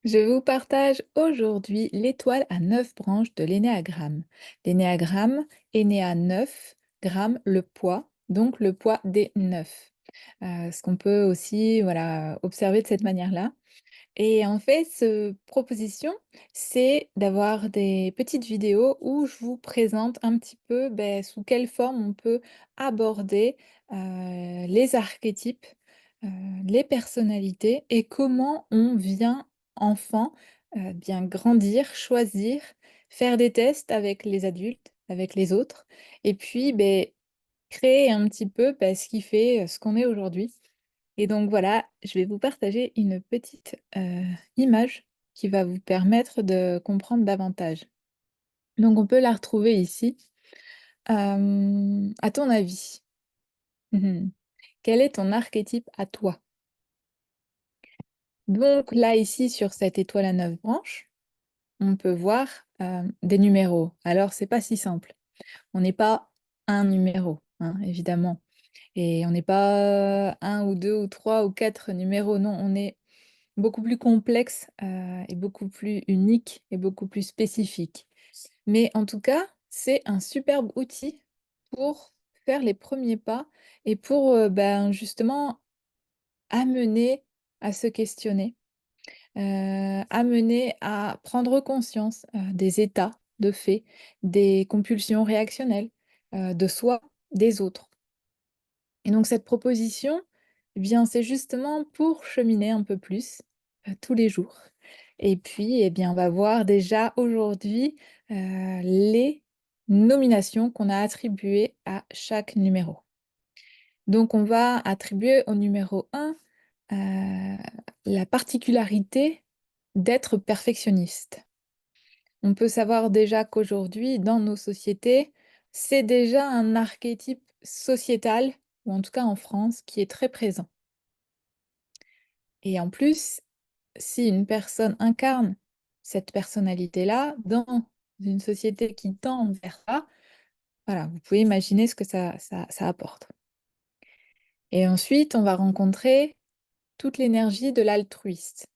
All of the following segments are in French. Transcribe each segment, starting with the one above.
Je vous partage aujourd'hui l'étoile à 9 branches de l'énéagramme. L'énéagramme est né à 9 grammes le poids, donc le poids des 9. Ce qu'on peut aussi voilà, observer de cette manière-là. Et en fait, ce proposition, c'est d'avoir des petites vidéos où je vous présente un petit peu sous quelle forme on peut aborder les archétypes, euh, les personnalités et comment on vient enfant bien grandir, choisir, faire des tests avec les adultes, avec les autres, et puis créer un petit peu ce qui fait ce qu'on est aujourd'hui. Et donc voilà, je vais vous partager une petite, image qui va vous permettre de comprendre davantage. Donc on peut la retrouver ici. À ton avis, mmh quel est ton archétype à toi? Donc là, ici, sur cette étoile à 9 branches, on peut voir, des numéros. Alors c'est pas si simple. On n'est pas un numéro, hein, évidemment, et on n'est pas un ou 2 ou 3 ou 4 numéros, non, on est beaucoup plus complexe, et beaucoup plus unique et beaucoup plus spécifique. Mais en tout cas, c'est un superbe outil pour faire les premiers pas et pour, justement amener à se questionner, amener à prendre conscience, des états de fait, des compulsions réactionnelles, de soi, des autres. Et donc cette proposition, eh bien, c'est justement pour cheminer un peu plus, tous les jours. Et puis, eh bien, on va voir déjà aujourd'hui, les nominations qu'on a attribuées à chaque numéro. Donc on va attribuer au numéro 1 la particularité d'être perfectionniste. On peut savoir déjà qu'aujourd'hui, dans nos sociétés, c'est déjà un archétype sociétal, ou en tout cas en France, qui est très présent. Et en plus, si une personne incarne cette personnalité-là dans une société qui tend vers ça, voilà, vous pouvez imaginer ce que ça apporte. Et ensuite, on va rencontrer toute l'énergie de l'altruiste.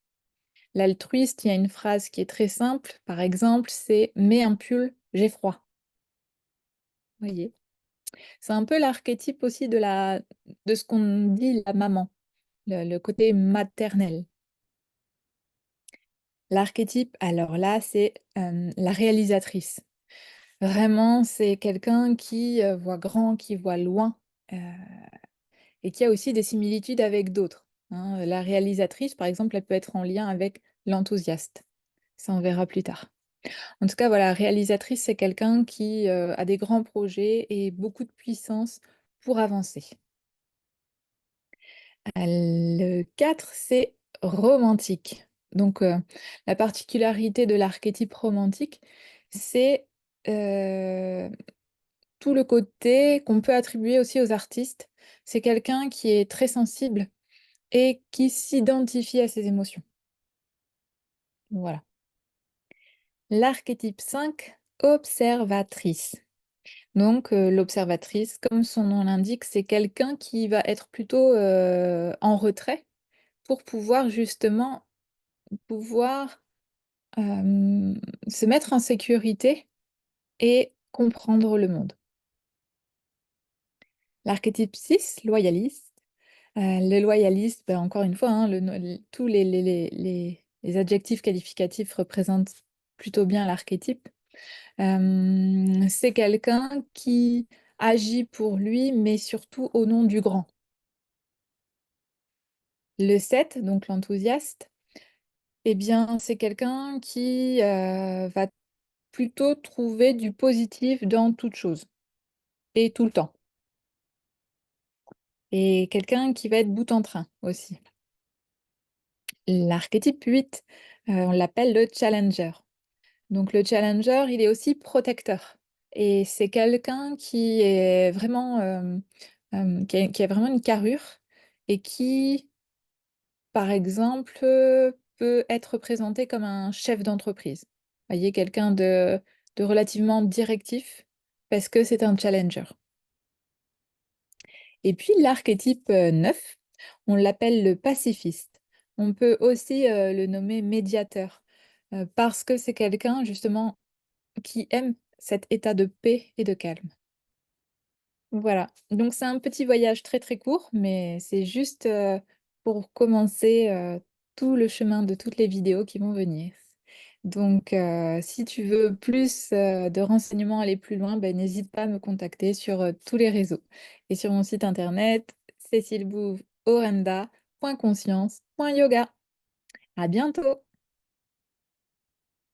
L'altruiste, il y a une phrase qui est très simple, par exemple, c'est: «Mets un pull, j'ai froid». Voyez? C'est un peu l'archétype aussi de ce qu'on dit la maman, le côté maternel. L'archétype, alors là, c'est, la réalisatrice. Vraiment, c'est quelqu'un qui, voit grand, qui voit loin, heu et qui a aussi des similitudes avec d'autres, hein. La réalisatrice, par exemple, elle peut être en lien avec l'enthousiaste. Ça, on verra plus tard. En tout cas, voilà, réalisatrice, c'est quelqu'un qui, a des grands projets et beaucoup de puissance pour avancer. Le 4, c'est romantique. Donc, la particularité de l'archétype romantique, c'est, heu, tout le côté qu'on peut attribuer aussi aux artistes. C'est quelqu'un qui est très sensible et qui s'identifie à ses émotions. Voilà. L'archétype 5, observatrice. Donc, l'observatrice, comme son nom l'indique, c'est quelqu'un qui va être plutôt, en retrait pour pouvoir justement pouvoir, se mettre en sécurité et comprendre le monde. L'archétype 6, loyaliste. Le loyaliste, encore une fois, hein, le no l tous les adjectifs qualificatifs représentent plutôt bien l'archétype. C'est quelqu'un qui agit pour lui, mais surtout au nom du grand. Le 7, donc l'enthousiaste, eh bien, c'est quelqu'un qui, va plutôt trouver du positif dans toute chose et tout le temps, et quelqu'un qui va être boute-en-train aussi. L'archétype 8, on l'appelle le challenger. Donc le challenger, il est aussi protecteur et c'est quelqu'un qui est vraiment, qui a vraiment une carrure et qui, par exemple, peut être présenté comme un chef d'entreprise. Vous voyez? Quelqu'un de relativement directif parce que c'est un challenger. Et puis l'archétype, 9, on l'appelle le pacifiste. On peut aussi, le nommer médiateur, parce que c'est quelqu'un justement qui aime cet état de paix et de calme. Voilà, donc c'est un petit voyage très, très court, mais c'est juste, pour commencer, tout le chemin de toutes les vidéos qui vont venir. Donc si tu veux plus, de renseignements, aller plus loin, ben n'hésite pas à me contacter sur, tous les réseaux et sur mon site internet cécilebouve-orenda.conscience.yoga. À bientôt!